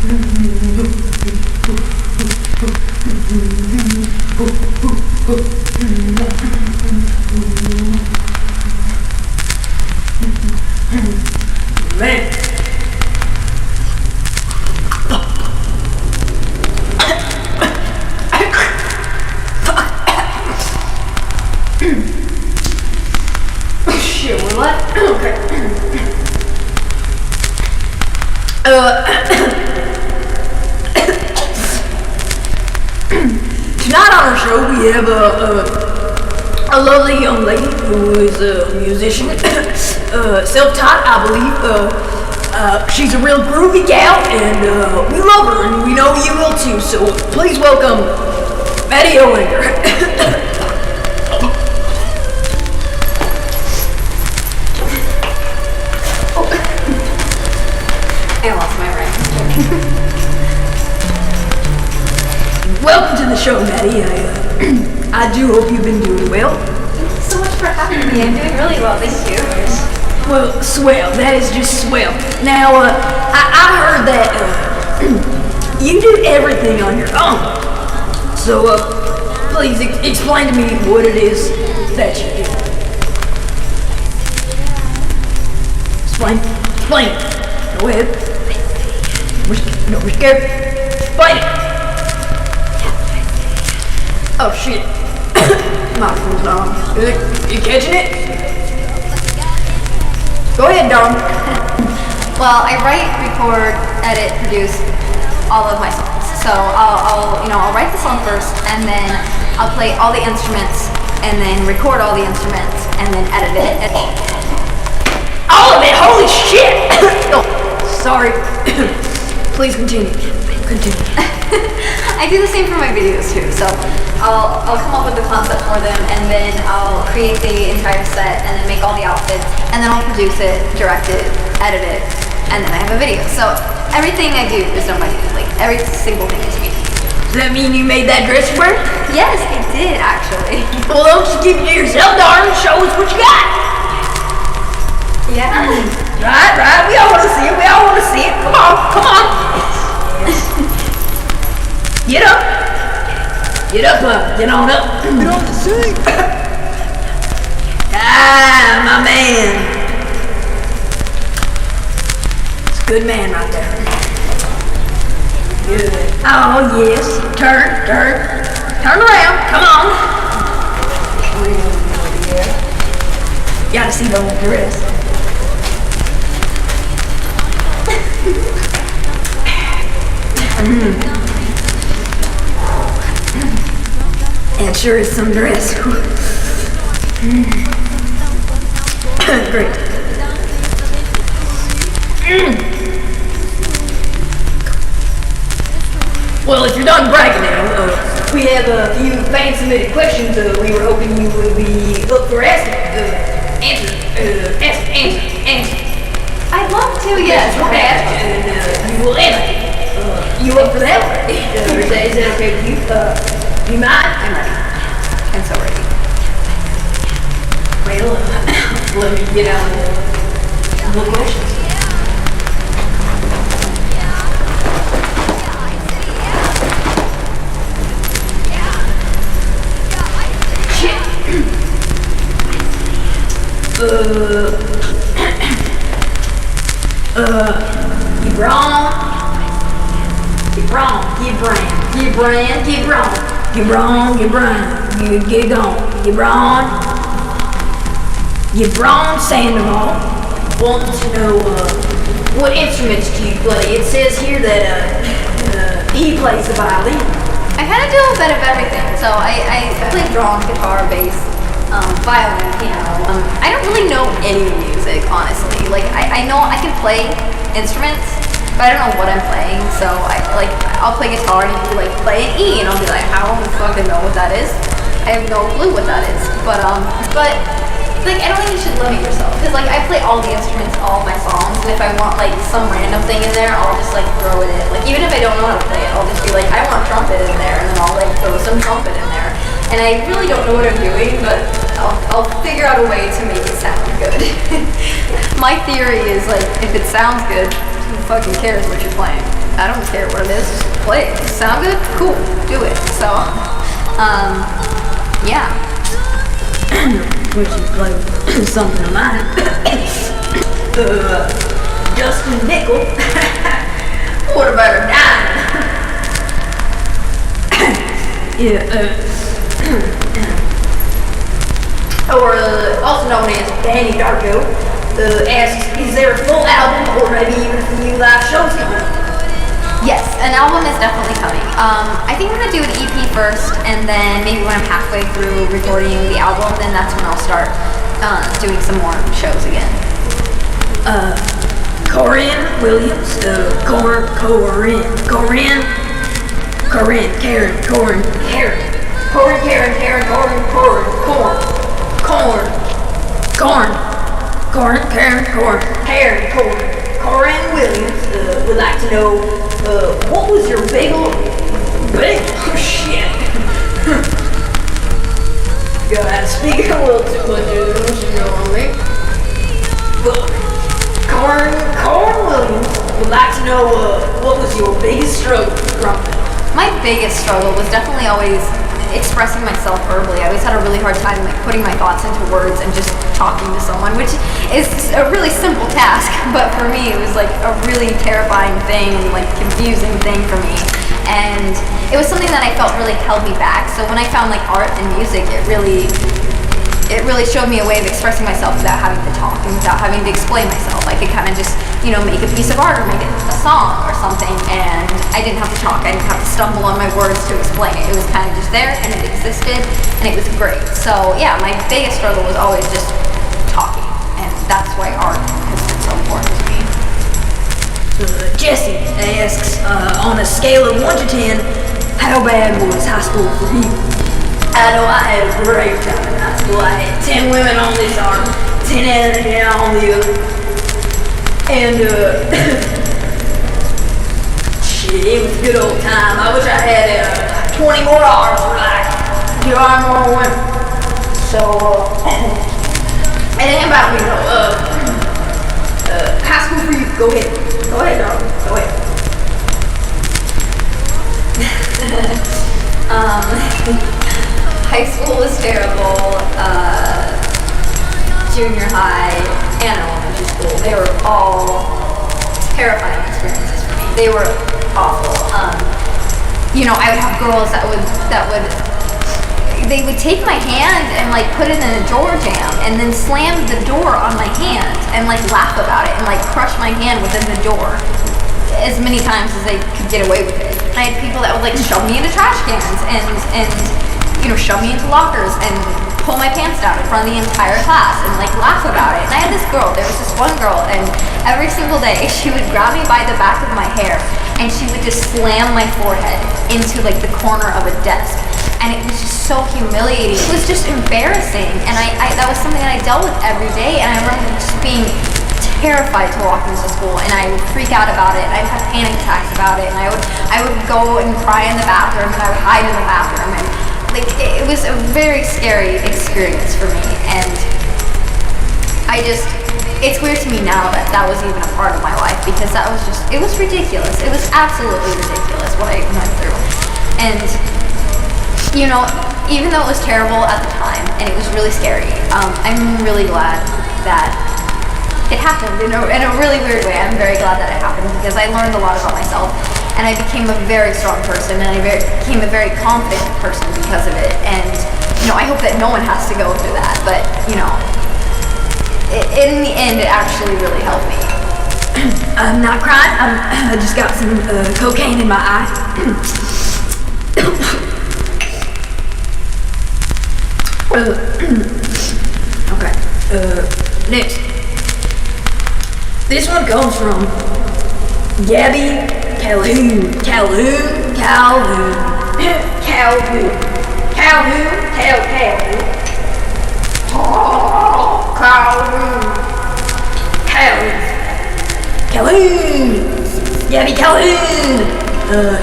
Man. Shit, what? Okay. Tonight on our show we have a lovely young lady who is a musician, self-taught, I believe. She's a real groovy gal, and we love her, and we know you will too. So please welcome Maddy Ellwanger. I lost my rhyme. Welcome to the show, Maddy. I do hope you've been doing well. Thank you so much for having me. I'm doing really well, thank you. Well, swell. That is just swell. Now, I heard that you do everything on your own. So, please explain to me what it is that you do. Explain. Go ahead. We're scared. Explain it. Oh shit. My phone's not on. You catching it? Go ahead, Dom. Well, I write, record, edit, produce all of my songs. So I'll write the song first, and then I'll play all the instruments, and then record all the instruments, and then edit it. All of it? Holy shit! Oh, sorry. Please continue. I do the same for my videos too. So I'll come up with the concept for them, and then I'll create the entire set, and then make all the outfits, and then I'll produce it, direct it, edit it, and then I have a video. So everything I do is done by me. Like every single thing is me. Does that mean you made that dress for her? Yes, I did actually. Well, don't just keep it to yourself, darn. Show us what you got. Yeah. Right. We all want to see it. Come on. Get up. Get on up. Get on the scene. Ah, my man. It's a good man right there. Good. Oh, yes. Turn around. Come on. Gotta see the old dress. That sure is some dress. Great. Well, if you're done bragging now, we have a few fan-submitted questions we were hoping you would be up for answer. I'd love to, yes. Okay. And you will answer. You up for that? Is that okay with you? You mind? I'm ready. I'm so ready. Well, let me get out the questions. Shit. You wrong. Get wrong. Get brand. Get brand. Get wrong. Get wrong. Get brand. Get gone. Get wrong. Get wrong. Sandoval wants to know what instruments do you play? It says here that he plays the violin. I kind of do a bit of everything. So I play drums, guitar, bass, violin, piano. I don't really know any music, honestly. Like I know I can play instruments, but I don't know what I'm playing. So I'll play guitar and you can like play an E, and I'll be like, I don't fucking know what that is. I have no clue what that is. But like I don't think you should limit yourself, because like I play all the instruments, all of my songs, and if I want like some random thing in there, I'll just like throw it in. Like even if I don't know how to play it, I'll just be like, I want trumpet in there, and then I'll like throw some trumpet in there. And I really don't know what I'm doing, but I'll figure out a way to make it sound good. My theory is like, if it sounds good, who fucking cares what you're playing? I don't care what it is. Just play it. Sound good? Cool. Do it. So, yeah. Would you play something of mine? Justin Nickel. What about a dime? Or also known as Danny Darko, asks, is there a full album or maybe even a few live shows coming up? Yes, an album is definitely coming. I think I'm gonna do an EP first, and then maybe when I'm halfway through recording the album, then that's when I'll start doing some more shows again. Corinne Williams, Karen, Corinne Williams would like to know, what was your bagel? Oh shit. Gotta speak a little too much English, you know what I mean? But Corinne Williams would like to know, what was your biggest struggle growing up? My biggest struggle was definitely always expressing myself verbally. I always had a really hard time like putting my thoughts into words and just talking to someone, which is a really simple task, but for me it was like a really terrifying thing and like confusing thing for me. And it was something that I felt really held me back. So when I found like art and music, it really showed me a way of expressing myself without having to talk and without having to explain myself. I could kind of just, make a piece of art or make it a song or something, and I didn't have to talk. I didn't have to stumble on my words to explain it. It was kind of just there, and it existed, and it was great. So yeah, my biggest struggle was always just talking, and that's why art has been so important to me. Jesse asks, on a scale of 1 to 10, how bad was high school for you? I know I had a great time in high school. I had 10 women on this arm, 10 on the other. And, shit, it was a good old time. I wish I had 20 more hours for like, get on more women. So, and then about me, high school for you, go ahead. Go ahead, darling. Go ahead. High school was terrible. Junior high and elementary school, they were all terrifying experiences for me. They were awful. I would have girls that would take my hand and like put it in a door jam and then slam the door on my hand and like laugh about it and like crush my hand within the door as many times as they could get away with it. I had people that would like shove me into trash cans and shove me into lockers and pull my pants down in front of the entire class and like laugh about it. And I had this girl, there was this one girl, and every single day she would grab me by the back of my hair and she would just slam my forehead into like the corner of a desk. And it was just so humiliating. It was just embarrassing. And I that was something that I dealt with every day. And I remember just being terrified to walk into school, and I would freak out about it. I'd have panic attacks about it, and I would go and cry in the bathroom, and I would hide in the bathroom, and like it was a very scary experience for me. And it's weird to me now that was even a part of my life, because it was ridiculous. It was absolutely ridiculous what I went through. And even though it was terrible at the time and it was really scary, I'm really glad that it happened, in a really weird way. I'm very glad that it happened, because I learned a lot about myself, and I became a very strong person, and I became a very confident person because of it. And I hope that no one has to go through that, but in the end, it actually really helped me. I'm not crying. I just got some cocaine in my eye. Okay. Next. This one comes from Gabby Calhoun. Calhoun. Gabby Calhoun.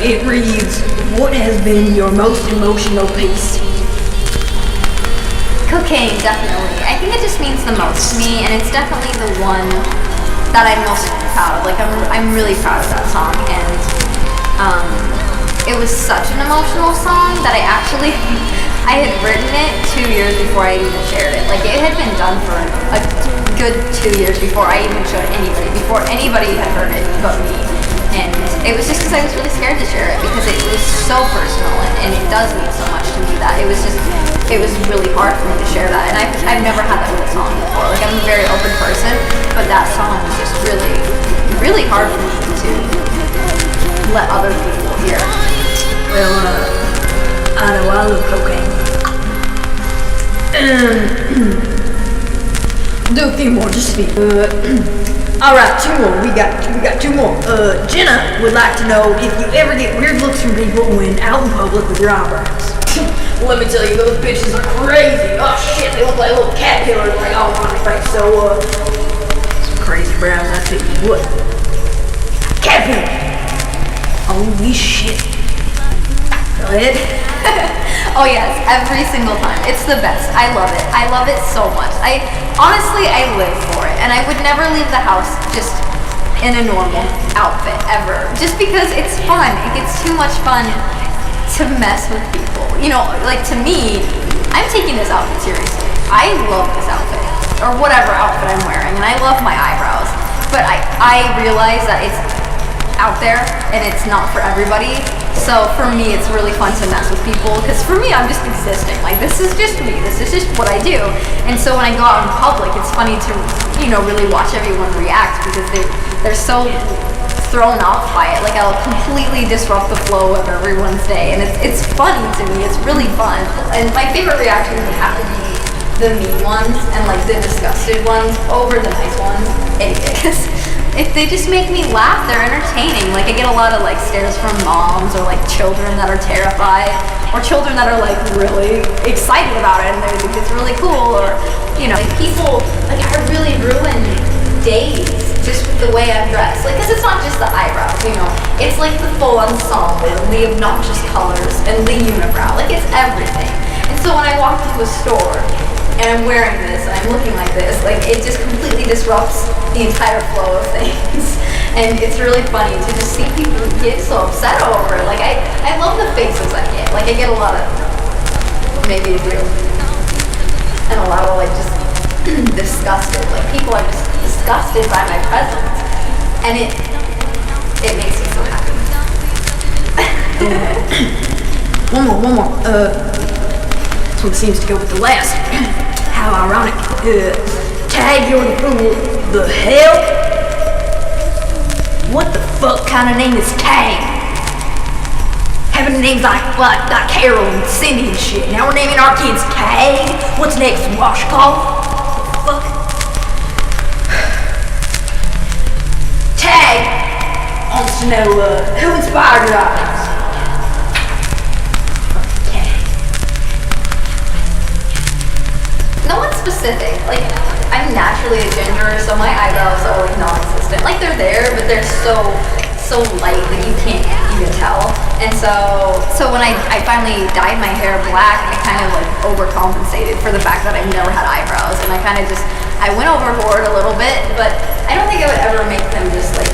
It reads, what has been your most emotional piece? Cocaine, definitely. I think it just means the most to me, and it's definitely the one that I'm most proud of. Like, I'm really proud of that song, and It was such an emotional song that I had written it 2 years before I even shared it. Like, it had been done for a good 2 years before I even showed anybody, before anybody had heard it but me. And it was just because I was really scared to share it because it was so personal and it does mean so much to me that it was really hard for me to share that. And I've never had that with a song before. Like, I'm a very open person, but that song was just really, really hard for me to let other people hear. Well, I know I love cocaine. Do a few more, just a few. Alright, two more. We got two more. Jenna would like to know if you ever get weird looks from people when out in public with your eyebrows. Let me tell you, those bitches are crazy. Oh shit, they look like little caterpillars like all on my face. So, some crazy brows, I tell you what. Caterpillar! Holy shit. Go ahead. Oh yes, every single time. It's the best. I love it. I love it so much. Honestly, I live for it. And I would never leave the house just in a normal outfit, ever. Just because it's fun. It gets too much fun to mess with people. You know, like to me, I'm taking this outfit seriously. I love this outfit. Or whatever outfit I'm wearing. And I love my eyebrows. But I realize that it's out there and it's not for everybody. So for me, it's really fun to mess with people because for me, I'm just existing. Like, this is just me. This is just what I do. And so when I go out in public, it's funny to, you know, really watch everyone react because they're so thrown off by it. Like, I'll completely disrupt the flow of everyone's day. And it's funny to me. It's really fun. And my favorite reactions would have to be the mean ones and like the disgusted ones over the nice ones. Because if they just make me laugh, they're entertaining. Like, I get a lot of like stares from moms or like children that are terrified or children that are like really excited about it and they think it's really cool, or you know, like people, like I really ruin days just with the way I'm dressed. Like, cause it's not just the eyebrows, you know, it's like the full ensemble and the obnoxious colors and the unibrow, like it's everything. And so when I walk into a store and I'm wearing this and I'm looking like this, like it just completely disrupts the entire flow of things. And it's really funny to just see people get so upset over it. Like I love the faces I get. Like I get a lot of, maybe you do, and a lot of like just disgusted. Like people are just disgusted by my presence. And it makes me so happy. One more. This one seems to go with the last. How ironic. Tag, you're the fool. The hell? What the fuck kind of name is Tag? Having names like Carol and Cindy and shit. Now we're naming our kids Tag. What's next? Washcloth? Fuck. Tag wants to know who inspired your eyes. No one's specific. Like, I'm naturally a ginger, so my eyebrows are like non-existent. Like they're there, but they're so light that you can't even tell. And so when I finally dyed my hair black, I kind of like overcompensated for the fact that I've never had eyebrows, and I went overboard a little bit, but I don't think I would ever make them just like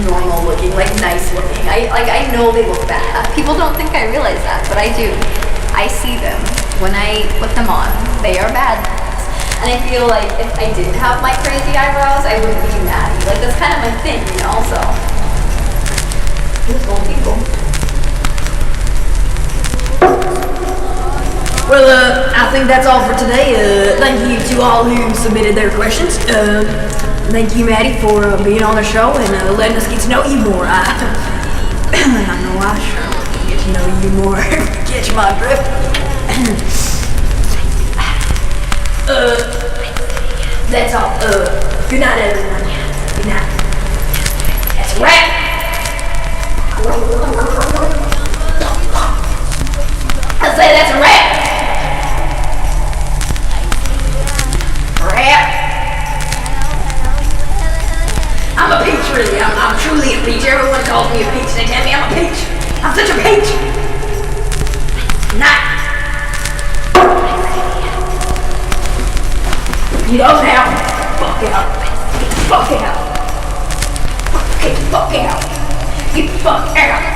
normal looking, like nice looking. I know they look bad. People don't think I realize that, but I do. I see them when I put them on. They are bad. And I feel like if I didn't have my crazy eyebrows, I wouldn't be Maddy. Like that's kind of my thing, you know, so. Those old people. Well, I think that's all for today. Thank you to all who submitted their questions. Thank you, Maddy, for being on the show and letting us get to know you more. I know I sure want to get to know you more. Catch my drift. That's all. Good night, everyone. Good night. That's a wrap. I say that's a wrap. Wrap. I'm a peach, really. I'm truly a peach. Everyone calls me a peach. They tell me I'm a peach. I'm such a peach. Night. You don't have fuck out. Get the fuck out. Get the fuck out. Get the fuck out.